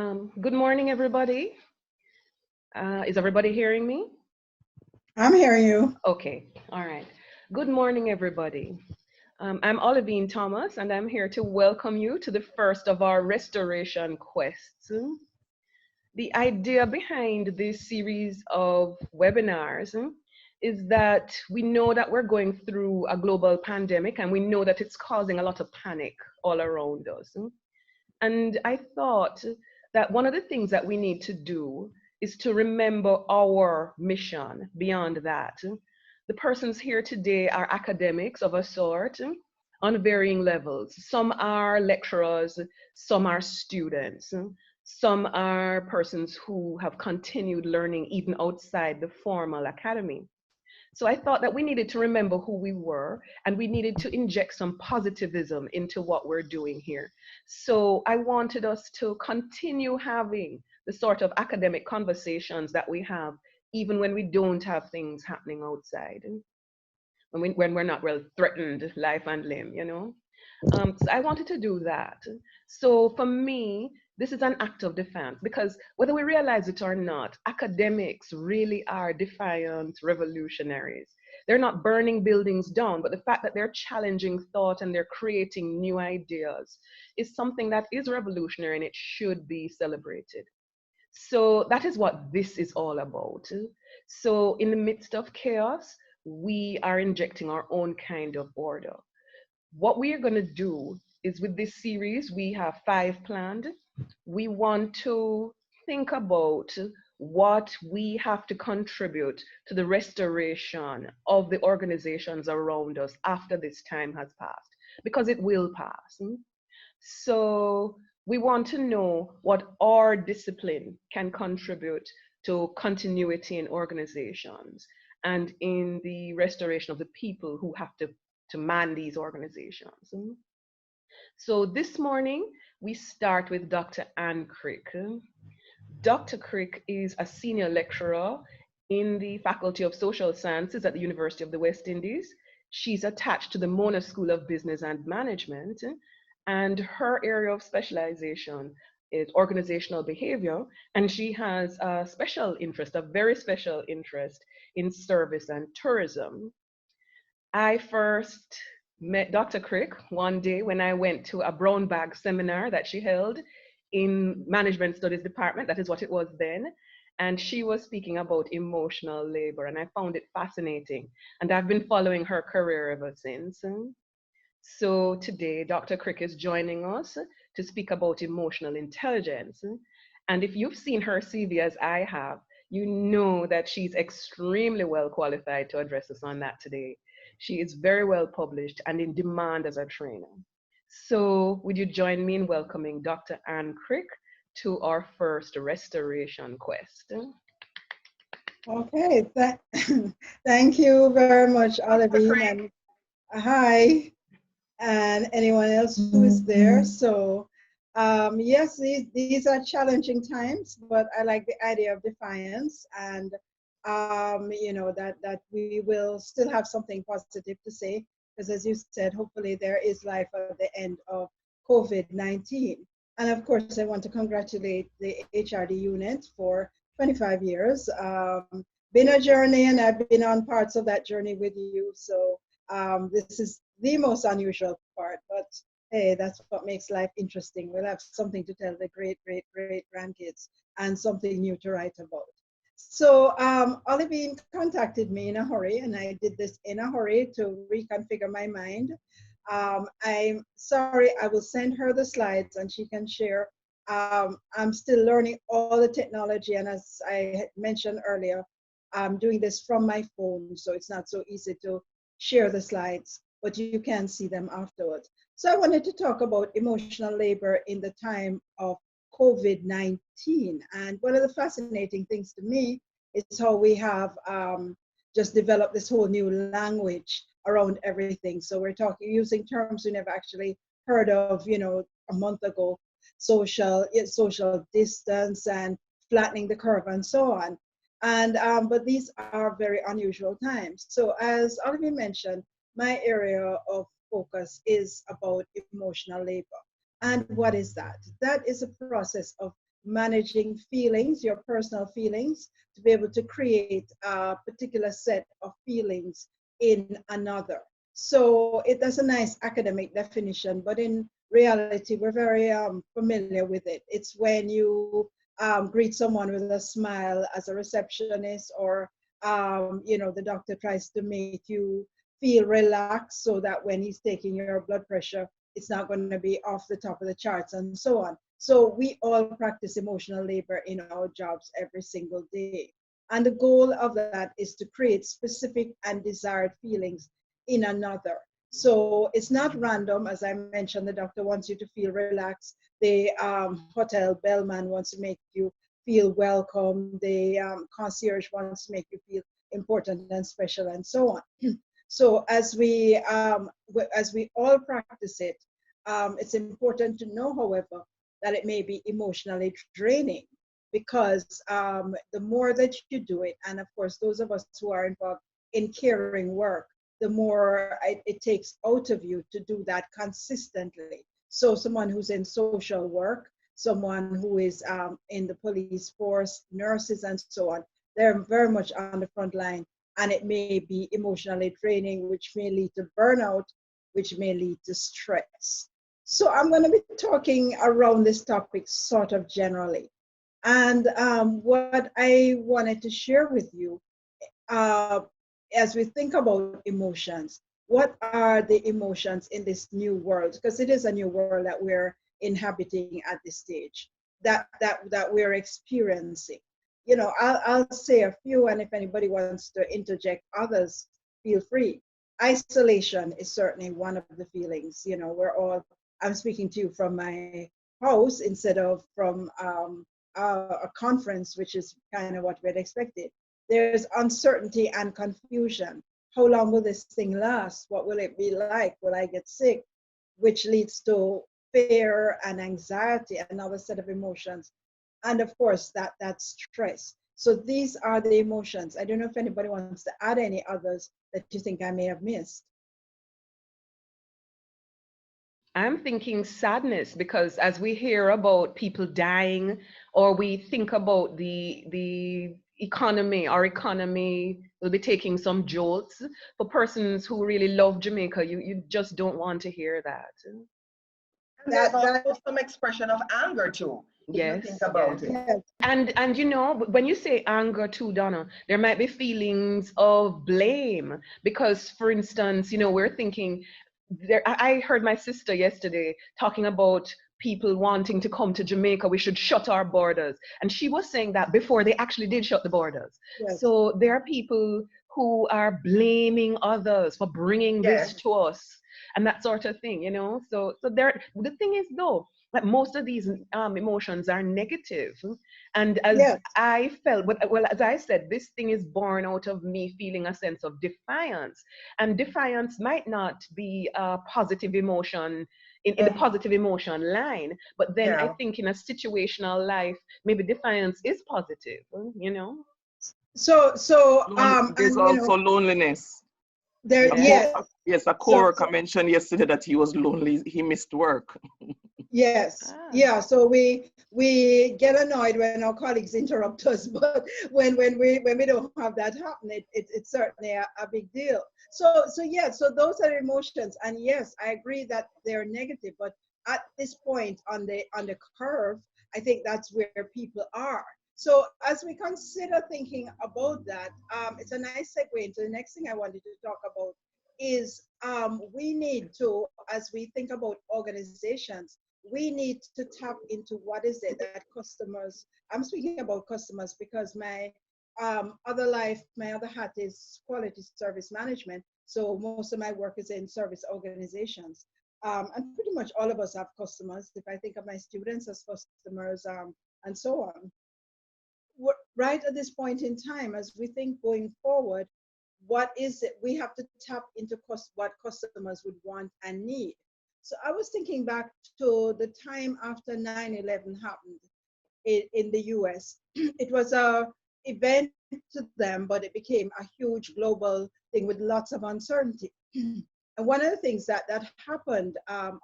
Good morning, everybody. Is everybody hearing me? I'm hearing you. Okay, all right. Good morning, everybody. I'm Olivine Thomas, and I'm here to welcome you to the first of our restoration quests. The idea behind this series of webinars is that we know that we're going through a global pandemic, and we know that it's causing a lot of panic all around us. And I thought that one of the things that we need to do is to remember our mission beyond that. The persons here today are academics of a sort on varying levels. Some are lecturers, some are students, some are persons who have continued learning even outside the formal academy. So I thought that we needed to remember who we were and we needed to inject some positivism into what we're doing here. So I wanted us to continue having the sort of academic conversations that we have, even when we don't have things happening outside, when we're not well threatened, life and limb, you know? So I wanted to do that. So for me, this is an act of defiance because whether we realize it or not, academics really are defiant revolutionaries. They're not burning buildings down, but the fact that they're challenging thought and they're creating new ideas is something that is revolutionary and it should be celebrated. So that is what this is all about. So in the midst of chaos, we are injecting our own kind of order. What we are going to do is with this series, we have 5 planned. We want to think about what we have to contribute to the restoration of the organizations around us after this time has passed, because it will pass. So we want to know what our discipline can contribute to continuity in organizations and in the restoration of the people who have to man these organizations. So this morning, we start with Dr. Anne Crick. Dr. Crick is a senior lecturer in the Faculty of Social Sciences at the University of the West Indies. She's attached to the Mona School of Business and Management, and her area of specialization is organizational behavior, and she has a special interest, a very special interest in service and tourism. I first met Dr. Crick one day when I went to a brown bag seminar that she held in management studies department. That is what it was then. And she was speaking about emotional labor, and I found it fascinating. And I've been following her career ever since. So today, Dr. Crick is joining us to speak about emotional intelligence. And if you've seen her CV as I have, you know that she's extremely well qualified to address us on that today. She is very well published and in demand as a trainer. So would you join me in welcoming Dr. Anne Crick to our first restoration quest? Okay, thank you very much, Olivine, and hi, and anyone else who is there. So, yes, these are challenging times, but I like the idea of defiance, and that we will still have something positive to say, because as you said, hopefully there is life at the end of COVID-19. And of course, I want to congratulate the HRD unit for 25 years. Been a journey, and I've been on parts of that journey with you. So this is the most unusual part, but hey, that's what makes life interesting. We'll have something to tell the great, great, great grandkids and something new to write about. So Olivine contacted me in a hurry, and I did this in a hurry to reconfigure my mind. I'm sorry, I will send her the slides and she can share. I'm still learning all the technology, and as I mentioned earlier, I'm doing this from my phone, so it's not so easy to share the slides, but you can see them afterwards. So I wanted to talk about emotional labor in the time of COVID-19. And one of the fascinating things to me is how we have just developed this whole new language around everything. So we're talking using terms we never actually heard of, a month ago, social distance and flattening the curve and so on. And but these are very unusual times. So as Olivia mentioned, my area of focus is about emotional labor. And what is that? That is a process of managing feelings, your personal feelings, to be able to create a particular set of feelings in another. So that's a nice academic definition, but in reality, we're very familiar with it. It's when you greet someone with a smile as a receptionist, or the doctor tries to make you feel relaxed so that when he's taking your blood pressure, it's not going to be off the top of the charts, and so on. So we all practice emotional labor in our jobs every single day. And the goal of that is to create specific and desired feelings in another. So it's not random. As I mentioned, the doctor wants you to feel relaxed. The hotel bellman wants to make you feel welcome. The concierge wants to make you feel important and special, and so on. So as we all practice it, it's important to know, however, that it may be emotionally draining, because the more that you do it, and of course those of us who are involved in caring work, the more it takes out of you to do that consistently. So someone who's in social work, someone who is in the police force, nurses and so on, they're very much on the front line, and it may be emotionally draining, which may lead to burnout, which may lead to stress. So I'm going to be talking around this topic sort of generally. And what I wanted to share with you, as we think about emotions, what are the emotions in this new world? Because it is a new world that we're inhabiting at this stage, that we're experiencing. I'll say a few, and if anybody wants to interject others, feel free. Isolation is certainly one of the feelings. I'm speaking to you from my house instead of from a conference, which is kind of what we had expected. There's uncertainty and confusion. How long will this thing last? What will it be like? Will I get sick? Which leads to fear and anxiety, another set of emotions. And of course, that's stress. So these are the emotions. I don't know if anybody wants to add any others that you think I may have missed. I'm thinking sadness, because as we hear about people dying, or we think about the economy, our economy will be taking some jolts. For persons who really love Jamaica, you just don't want to hear that. And there's also some expression of anger too, if you Yes, think about yes. it. And when you say anger too, Donna, there might be feelings of blame, because, for instance, we're thinking there. I heard my sister yesterday talking about people wanting to come to Jamaica. We should shut our borders, and she was saying that before they actually did shut the borders. Yes. So there are people who are blaming others for bringing this to us, and that sort of thing. So there. The thing is, though, that most of these emotions are negative. And as Yes. I felt, well, as I said, this thing is born out of me feeling a sense of defiance. And defiance might not be a positive emotion in the positive emotion line, but then I think in a situational life, maybe defiance is positive, So There's also loneliness. Yes, a coworker mentioned yesterday that he was lonely. He missed work. Yes. Yeah. So we get annoyed when our colleagues interrupt us, but when we don't have that happen, it's certainly a big deal. So those are emotions, and yes, I agree that they're negative, but at this point on the curve, I think that's where people are. So as we consider thinking about that, it's a nice segue into the next thing I wanted to talk about is we need to, as we think about organizations, we need to tap into what is it that customers, I'm speaking about customers because my other hat is quality service management. So most of my work is in service organizations. And pretty much all of us have customers. If I think of my students as customers and so on. Right at this point in time, as we think going forward, what is it? We have to tap into what customers would want and need. So I was thinking back to the time after 9/11 happened in the US. It was a event to them, but it became a huge global thing with lots of uncertainty. And one of the things that happened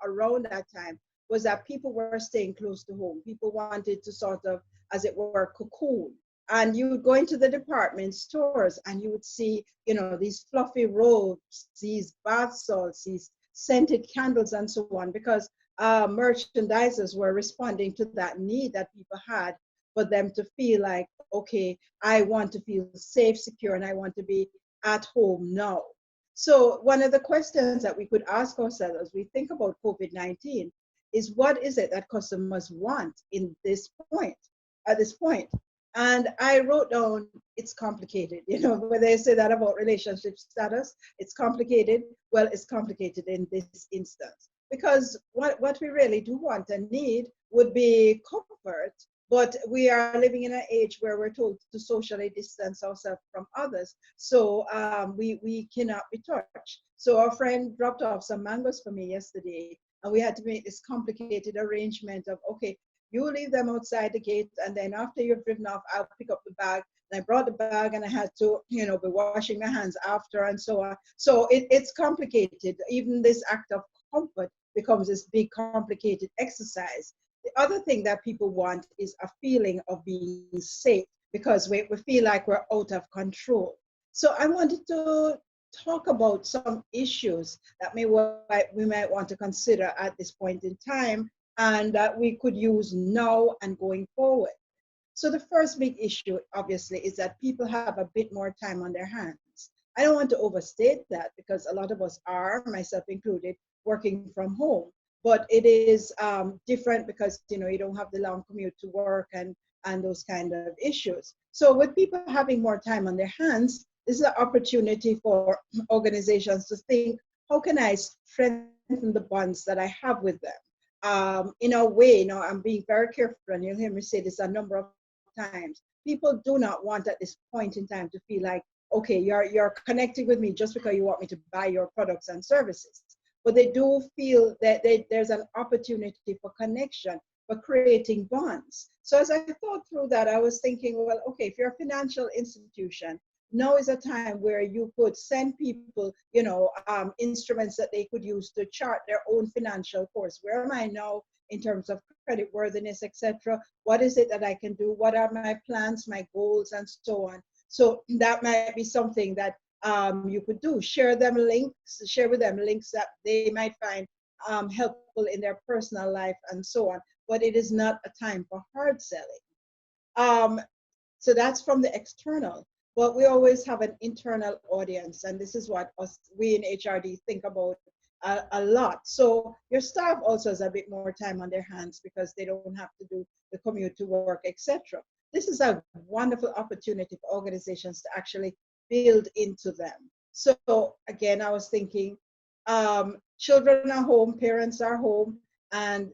around that time was that people were staying close to home. People wanted to sort of, as it were, cocoon. And you would go into the department stores and you would see, you know, these fluffy robes, these bath salts, these scented candles and so on, because merchandisers were responding to that need that people had for them to feel like, okay, I want to feel safe, secure, and I want to be at home now. So one of the questions that we could ask ourselves as we think about COVID-19 is, what is it that customers want in this point, at this point? And I wrote down, it's complicated. You know, when they say that about relationship status, it's complicated. Well, it's complicated in this instance, because what we really do want and need would be comfort, but we are living in an age where we're told to socially distance ourselves from others. So we cannot be touched. So our friend dropped off some mangoes for me yesterday, and we had to make this complicated arrangement of, okay, you leave them outside the gate, and then after you've driven off, I'll pick up the bag. And I brought the bag, and I had to, you know, be washing my hands after, and so on. So it's complicated. Even this act of comfort becomes this big complicated exercise. The other thing that people want is a feeling of being safe, because we feel like we're out of control. So I wanted to talk about some issues that we might want to consider at this point in time, and that we could use now and going forward. So the first big issue, obviously, is that people have a bit more time on their hands. I don't want to overstate that, because a lot of us are, myself included, working from home. But it is different because, you know, you don't have the long commute to work and those kind of issues. So with people having more time on their hands, this is an opportunity for organizations to think, how can I strengthen the bonds that I have with them? In a way, you know, I'm being very careful, and you'll hear me say this a number of times. People do not want at this point in time to feel like, okay, you're connecting with me just because you want me to buy your products and services. But they do feel that there's an opportunity for connection, for creating bonds. So as I thought through that, I was thinking, well, okay, if you're a financial institution, now is a time where you could send people, you know, instruments that they could use to chart their own financial course. Where am I now in terms of credit worthiness, etc.? What is it that I can do? What are my plans, my goals, and so on? So that might be something that you could do. Share with them links that they might find helpful in their personal life and so on. But it is not a time for hard selling. So that's from the external. But we always have an internal audience, and this is what we in HRD think about a lot. So your staff also has a bit more time on their hands because they don't have to do the commute to work, etc. This is a wonderful opportunity for organizations to actually build into them. So again, I was thinking, children are home, parents are home, and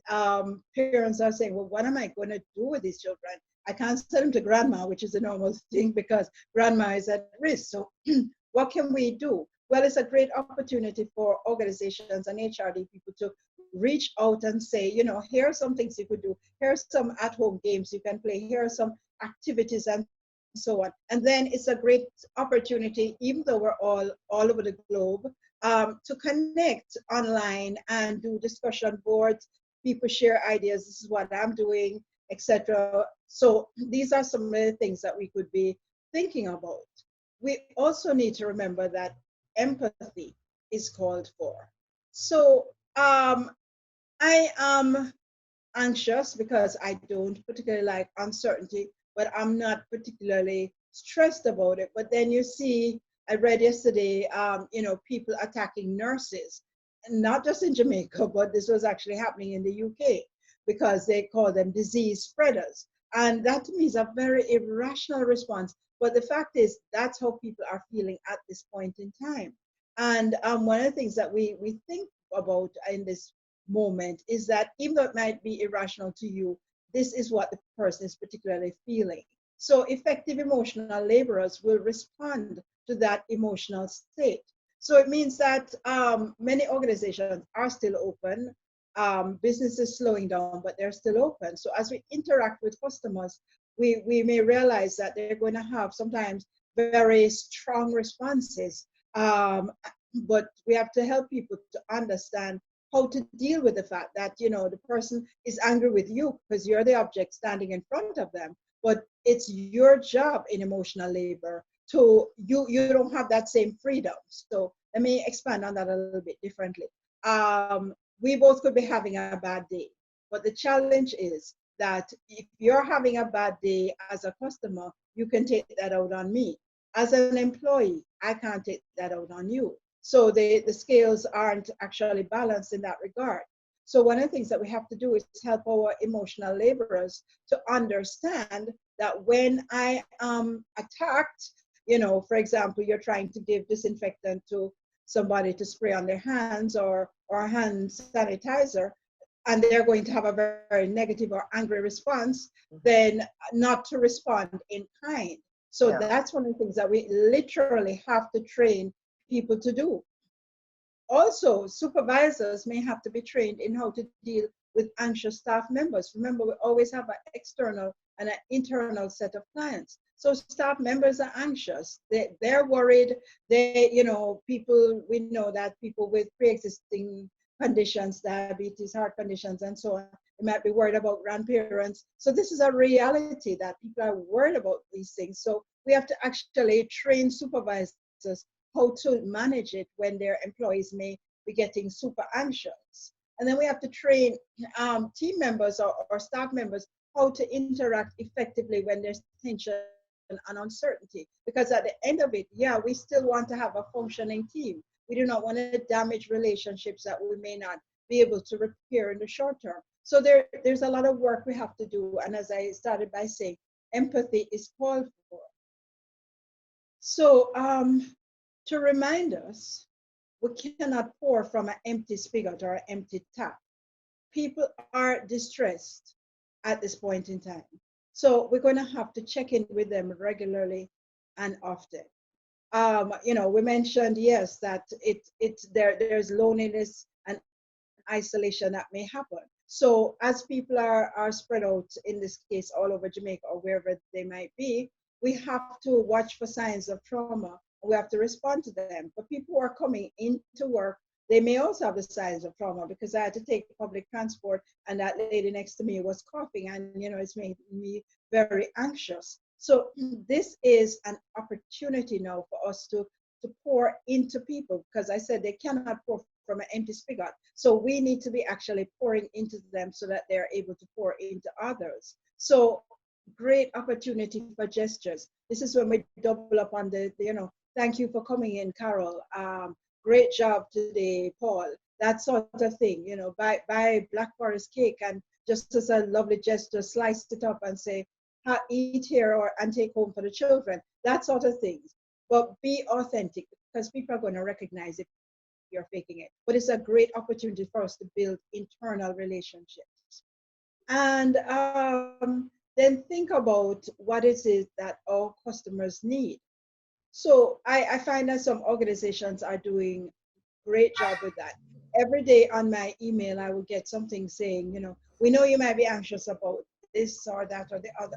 parents are saying, well, what am I going to do with these children? I can't send them to grandma, which is a normal thing because grandma is at risk. So what can we do? Well, it's a great opportunity for organizations and HRD people to reach out and say, you know, here are some things you could do. Here are some at-home games you can play. Here are some activities and so on. And then it's a great opportunity, even though we're all over the globe, to connect online and do discussion boards. People share ideas. This is what I'm doing, etc. So these are some of the things that we could be thinking about. We also need to remember that empathy is called for. So I am anxious because I don't particularly like uncertainty, but I'm not particularly stressed about it. But then you see, I read yesterday, you know, people attacking nurses, and not just in Jamaica, but this was actually happening in the UK because they call them disease spreaders. And that to me is a very irrational response. But the fact is, that's how people are feeling at this point in time. And one of the things that we think about in this moment is that even though it might be irrational to you, this is what the person is particularly feeling. So effective emotional laborers will respond to that emotional state. So it means that many organizations are still open. Businesses slowing down, but they're still open. So as we interact with customers, we may realize that they're going to have sometimes very strong responses. But we have to help people to understand how to deal with the fact that, you know, the person is angry with you because you're the object standing in front of them, but it's your job in emotional labor to, you don't have that same freedom. So let me expand on that a little bit differently. We both could be having a bad day, but the challenge is that if you're having a bad day as a customer, you can take that out on me. As an employee, I can't take that out on you. So the scales aren't actually balanced in that regard. So one of the things that we have to do is help our emotional laborers to understand that when I am attacked, you know, for example, you're trying to give disinfectant to somebody to spray on their hands, or hand sanitizer, and they're going to have a very negative or angry response, then not to respond in kind. So that's one of the things that we literally have to train people to do. Also, supervisors may have to be trained in how to deal with anxious staff members. Remember, we always have an external and an internal set of clients. So staff members are anxious. They're worried. You know, we know that people with pre-existing conditions, diabetes, heart conditions, and so on, they might be worried about grandparents. So this is a reality that people are worried about these things. So we have to actually train supervisors how to manage it when their employees may be getting super anxious. And then we have to train team members or staff members how to interact effectively when there's tension and uncertainty. Because at the end of it, yeah, we still want to have a functioning team. We do not want to damage relationships that we may not be able to repair in the short term. So there's a lot of work we have to do. And as I started by saying, empathy is called for. So to remind us, we cannot pour from an empty spigot or an empty tap. People are distressed at this point in time. So we're going to have to check in with them regularly and often. You know, we mentioned, yes, that there's loneliness and isolation that may happen. So as people are spread out, in this case, all over Jamaica or wherever they might be, we have to watch for signs of trauma. We have to respond to them. But people who are coming into work, they may also have the signs of trauma, because I had to take public transport and that lady next to me was coughing, and, you know, it's made me very anxious. So this is an opportunity now for us to pour into people, because I said they cannot pour from an empty spigot. So we need to be actually pouring into them so that they're able to pour into others. So great opportunity for gestures. This is when we double up on the you know, thank you for coming in, Carol. Great job today, Paul. That sort of thing, you know, buy Black Forest cake and just as a lovely gesture, slice it up and say, eat here and take home for the children. That sort of things. But be authentic, because people are going to recognize if you're faking it. But it's a great opportunity for us to build internal relationships. And then think about what it is that our customers need. So I find that some organizations are doing a great job with that. Every day on my email, I will get something saying, you know, we know you might be anxious about this or that or the other.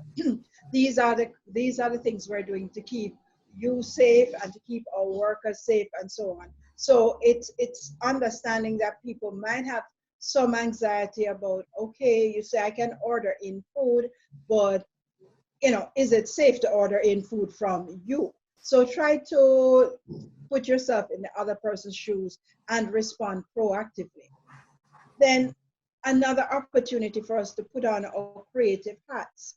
These are the things we're doing to keep you safe and to keep our workers safe and so on. So it's understanding that people might have some anxiety about, okay, you say I can order in food, but, you know, is it safe to order in food from you? So try to put yourself in the other person's shoes and respond proactively. Then another opportunity for us to put on our creative hats.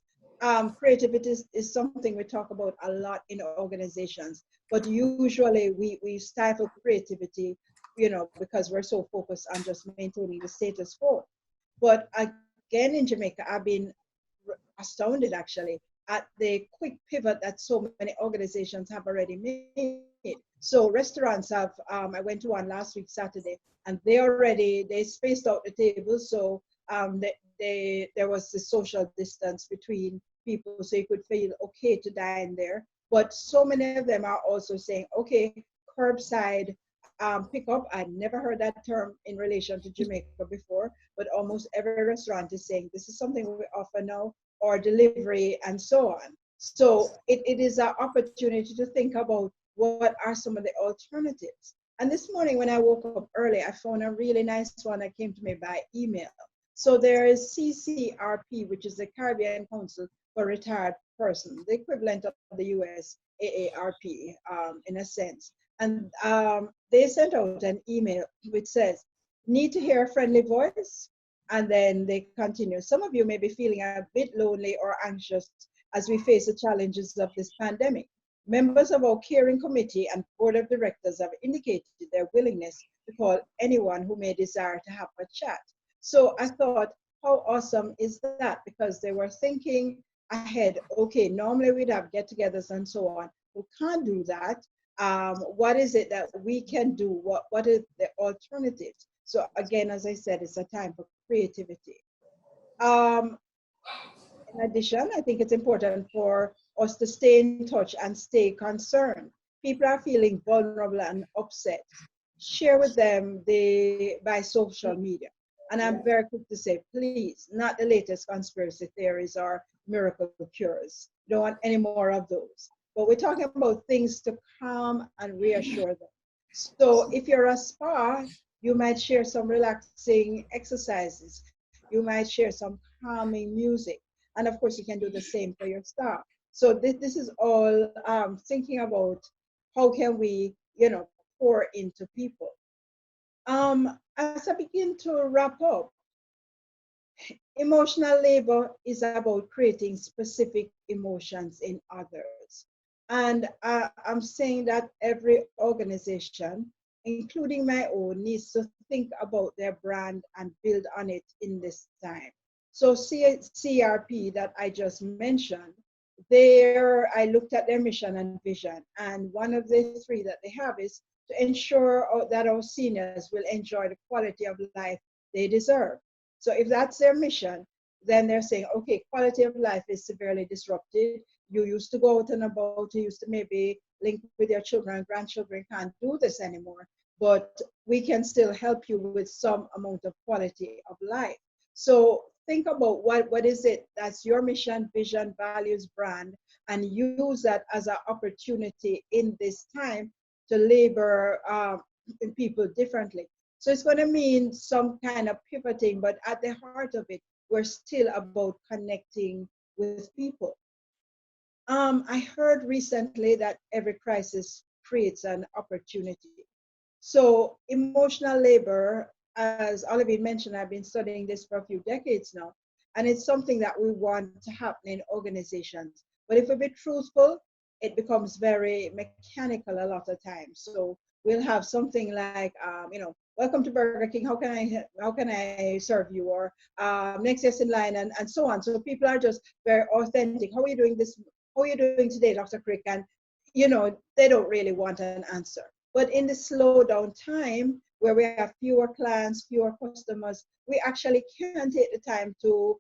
Creativity is something we talk about a lot in organizations, but usually we stifle creativity, you know, because we're so focused on just maintaining the status quo. But again, in Jamaica, I've been astounded actually at the quick pivot that so many organizations have already made. So restaurants have, I went to one last week, Saturday, and they spaced out the tables. So there was the social distance between people, so you could feel okay to dine there. But so many of them are also saying, okay, curbside pickup. I'd never heard that term in relation to Jamaica before, but almost every restaurant is saying this is something we offer now, or delivery and so on. So it is an opportunity to think about what are some of the alternatives. And this morning when I woke up early, I found a really nice one that came to me by email. So there is CCRP, which is the Caribbean Council for Retired Persons, the equivalent of the US AARP in a sense. And they sent out an email which says, need to hear a friendly voice? And then they continue. Some of you may be feeling a bit lonely or anxious as we face the challenges of this pandemic. Members of our caring committee and board of directors have indicated their willingness to call anyone who may desire to have a chat. So I thought, how awesome is that? Because they were thinking ahead. Okay, normally we'd have get-togethers and so on. We can't do that. What is it that we can do? What are the alternatives? So again, as I said, it's a time for creativity. In addition, I think it's important for us to stay in touch and stay concerned. People are feeling vulnerable and upset. Share with them by social media. And I'm very quick to say, please, not the latest conspiracy theories or miracle cures. Don't want any more of those. But we're talking about things to calm and reassure them. So if you're a spa, you might share some relaxing exercises. You might share some calming music. And of course, you can do the same for your staff. So this is all thinking about how can we, pour into people. As I begin to wrap up, emotional labor is about creating specific emotions in others. And I'm saying that every organization, including my own, needs to think about their brand and build on it in this time. So CRP that I just mentioned, I looked at their mission and vision, and one of the three that they have is to ensure that our seniors will enjoy the quality of life they deserve. So if that's their mission, then they're saying, okay, quality of life is severely disrupted. You used to go out and about, you used to maybe link with your children and grandchildren, can't do this anymore, but we can still help you with some amount of quality of life. So think about what is it that's your mission, vision, values, brand, and use that as an opportunity in this time to labor in people differently. So it's going to mean some kind of pivoting, but at the heart of it, we're still about connecting with people. I heard recently that every crisis creates an opportunity. So emotional labor, as Olivia mentioned, I've been studying this for a few decades now, and it's something that we want to happen in organizations. But if we're a bit truthful, it becomes very mechanical a lot of times. So we'll have something like, welcome to Burger King. How can I serve you? Or next yes in line, and so on. So people are just very authentic. How are you doing this? How are you doing today, Dr. Crick? And they don't really want an answer. But in the slow down time, where we have fewer clients, fewer customers, we actually can take the time to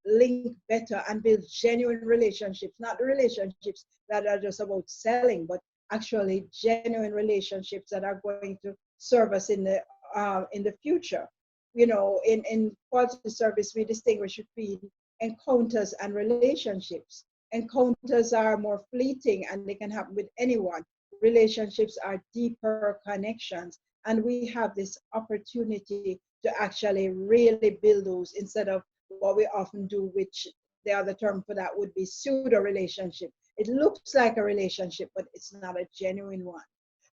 link better and build genuine relationships, not the relationships that are just about selling, but actually genuine relationships that are going to serve us in the future. In quality service, we distinguish between encounters and relationships. Encounters are more fleeting and they can happen with anyone. Relationships are deeper connections, and we have this opportunity to actually really build those instead of what we often do, which the other term for that would be pseudo relationship. It looks like a relationship, but it's not a genuine one.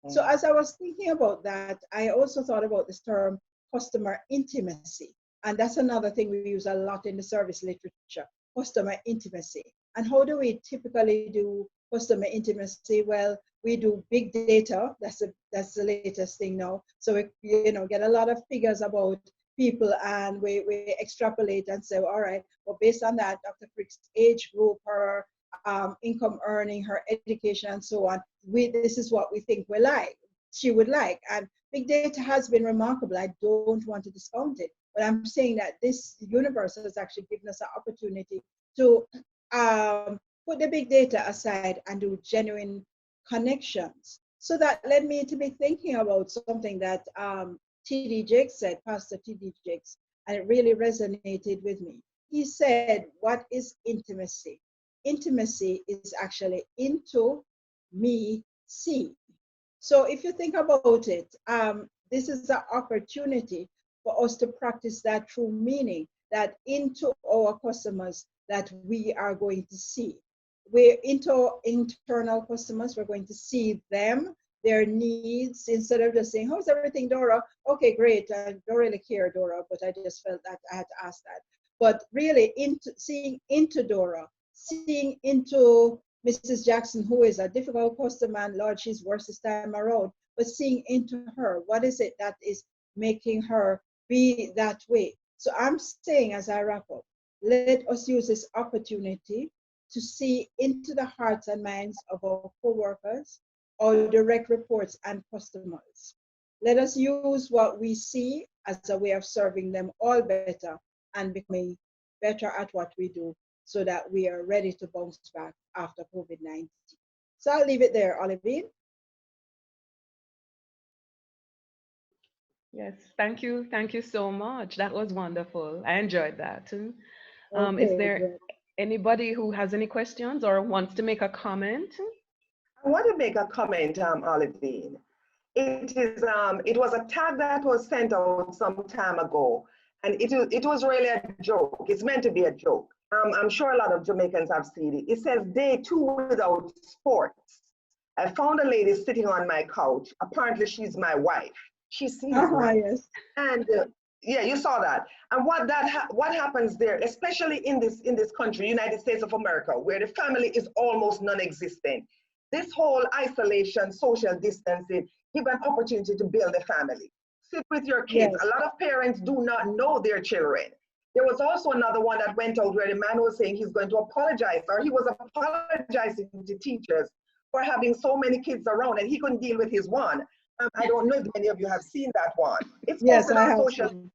So as I was thinking about that, I also thought about this term customer intimacy. And that's another thing we use a lot in the service literature, customer intimacy. And how do we typically do customer intimacy? Well, we do big data. That's the latest thing now. So we get a lot of figures about people, and we extrapolate and say, all right, well, based on that, Dr. Crick's age group, her income earning, her education, and so on, this is what we think she would like. And big data has been remarkable. I don't want to discount it, but I'm saying that this universe has actually given us an opportunity to put the big data aside and do genuine connections. So that led me to be thinking about something that T.D. Jakes said, Pastor T.D. Jakes, and it really resonated with me. He said, what is intimacy? Intimacy is actually into me, see. So if you think about it, this is an opportunity for us to practice that true meaning that into our customers that we are going to see. We're into internal customers, we're going to see them, their needs, instead of just saying, how's everything, Dora? Okay, great. I don't really care, Dora, but I just felt that I had to ask that. But really seeing into Dora, seeing into Mrs. Jackson, who is a difficult customer, and Lord, she's worse this time around, but seeing into her, what is it that is making her be that way? So I'm saying, as I wrap up, let us use this opportunity to see into the hearts and minds of our co-workers, our direct reports and customers. Let us use what we see as a way of serving them all better and becoming better at what we do so that we are ready to bounce back after COVID-19. So I'll leave it there, Olivine. Yes, thank you. Thank you so much. That was wonderful. I enjoyed that. Is Okay, there good. anybody who has any questions or wants to make a comment? I want to make a comment, Olivine. It was a tag that was sent out some time ago, and it was really a joke. It's meant to be a joke. I'm sure a lot of Jamaicans have seen it. It says day 2 without sports. I found a lady sitting on my couch. Apparently, she's my wife. She seems nice. Yes. And yeah, you saw that. And what happens there, especially in this country, United States of America, where the family is almost non-existent. This whole isolation, social distancing, give an opportunity to build a family. Sit with your kids. Yes. A lot of parents do not know their children. There was also another one that went out where the man was saying he's going to apologize, or he was apologizing to teachers for having so many kids around, and he couldn't deal with his one. I don't know if many of you have seen that one. It's Yes, posted I on have social. seen.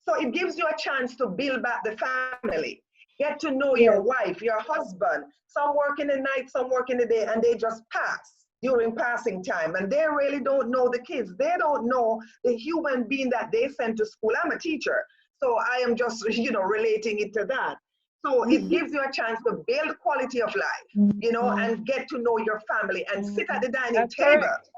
So it gives you a chance to build back the family. Get to know Yes. your wife, your husband. Some work in the night, some work in the day, and they just pass during passing time. And they really don't know the kids. They don't know the human being that they send to school. I'm a teacher, so I am just, relating it to that. So it gives you a chance to build quality of life, and get to know your family and sit at the dining That's table. correct.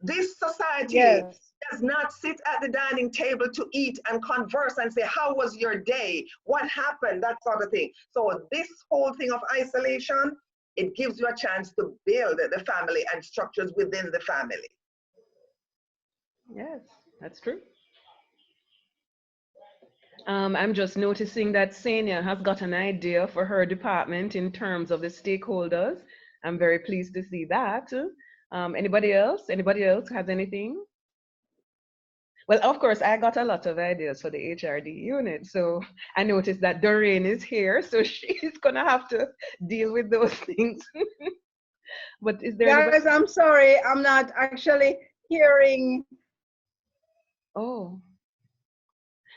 This society Yes. does not sit at the dining table to eat and converse and say, how was your day? What happened? That sort of thing. So this whole thing of isolation, it gives you a chance to build the family and structures within the family. Yes, that's true. I'm just noticing that Senia has got an idea for her department in terms of the stakeholders. I'm very pleased to see that. Anybody else? Anybody else has anything? Well, of course, I got a lot of ideas for the HRD unit. So I noticed that Doreen is here, so she's gonna have to deal with those things. But is there Guys, anybody? I'm sorry, I'm not actually hearing. Oh.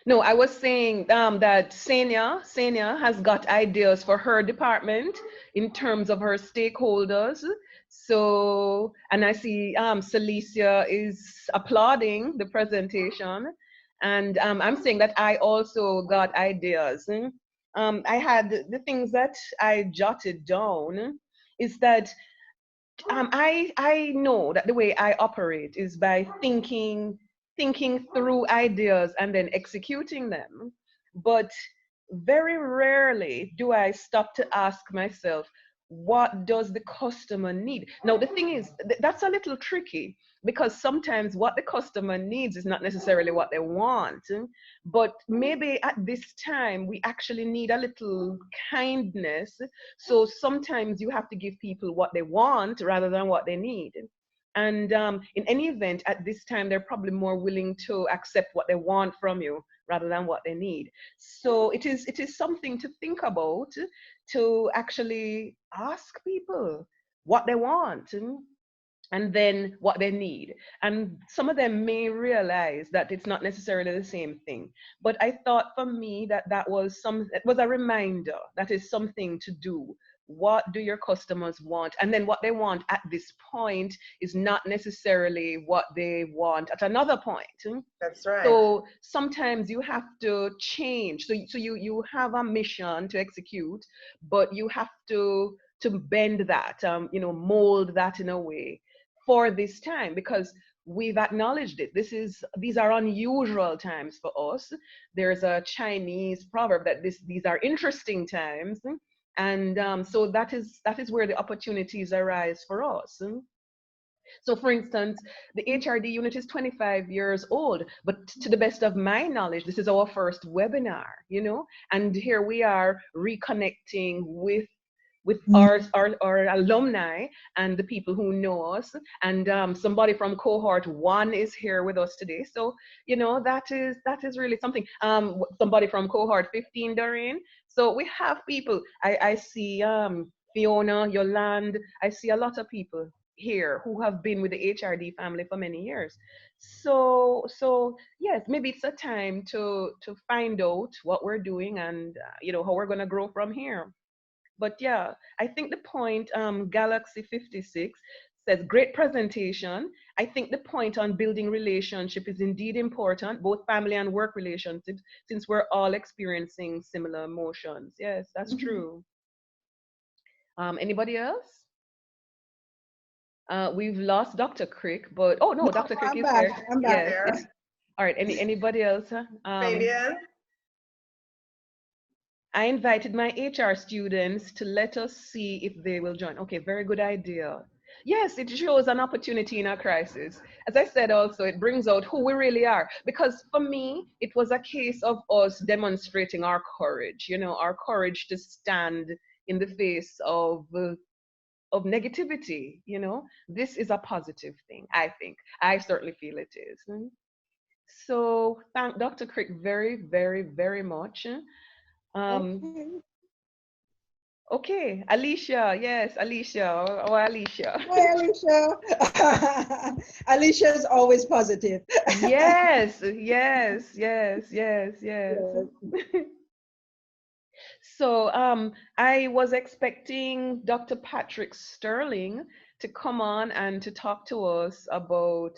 No, I was saying that Senia has got ideas for her department in terms of her stakeholders. So, and I see Celicia is applauding the presentation. And I'm saying that I also got ideas. I had the things that I jotted down is that I know that the way I operate is by thinking through ideas and then executing them. But very rarely do I stop to ask myself, what does the customer need? Now, the thing is, that's a little tricky because sometimes what the customer needs is not necessarily what they want. But maybe at this time, we actually need a little kindness. So sometimes you have to give people what they want rather than what they need. And in any event, at this time, they're probably more willing to accept what they want from you rather than what they need. So it is something to think about, to actually ask people what they want and then what they need. And some of them may realize that it's not necessarily the same thing. But I thought for me that it was a reminder that is something to do. What do your customers want? And then what they want at this point is not necessarily what they want at another point. That's right. So sometimes you have to change. So you have a mission to execute, but you have to bend that, mold that in a way for this time, because we've acknowledged it. These are unusual times for us. There's a Chinese proverb that these are interesting times, and so that is where the opportunities arise for us. So for instance, the HRD unit is 25 years old, but to the best of my knowledge, this is our first webinar, you know, and here we are reconnecting with our alumni and the people who know us, and somebody from cohort 1 is here with us today. So you know, that is really something. Somebody from cohort 15, Doreen. So we have people. I see Fiona, Yolande. I see a lot of people here who have been with the HRD family for many years. So yes, maybe it's a time to find out what we're doing, and you know, how we're going to grow from here. But yeah, I think the point, Galaxy 56 says, great presentation. I think the point on building relationship is indeed important, both family and work relationships, since we're all experiencing similar emotions. Yes, that's true. Anybody else? We've lost Dr. Crick, but oh no, Dr. Crick is back. here. I'm back. Yes. All right. Anybody else? Fabian? I invited my HR students to let us see if they will join. Okay, very good idea. Yes, it shows an opportunity in a crisis. As I said also, it brings out who we really are. Because for me, it was a case of us demonstrating our courage, you know, our courage to stand in the face of negativity, you know. This is a positive thing, I think. I certainly feel it is. So thank Dr. Crick very, very, very much. Okay, Alicia, yes, Alicia, or Alicia. Hi, Alicia. Alicia is always positive. Yes, yes, yes, yes, yes. So I was expecting Dr. Patrick Sterling to come on and to talk to us about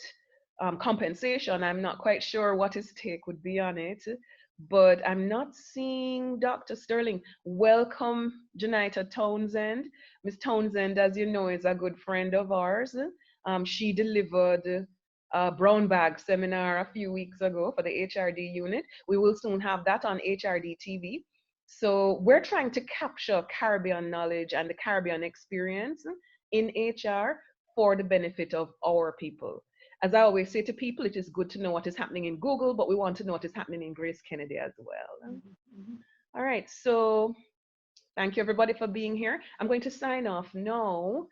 compensation. I'm not quite sure what his take would be on it, but I'm not seeing Dr. Sterling. Welcome, Janita Townsend. Miss Townsend, as you know, is a good friend of ours. She delivered a brown bag seminar a few weeks ago for the HRD unit. We will soon have that on HRD TV. So we're trying to capture Caribbean knowledge and the Caribbean experience in HR for the benefit of our people. As I always say to people, it is good to know what is happening in Google, but we want to know what is happening in Grace Kennedy as well. All right, so thank you everybody for being here. I'm going to sign off now.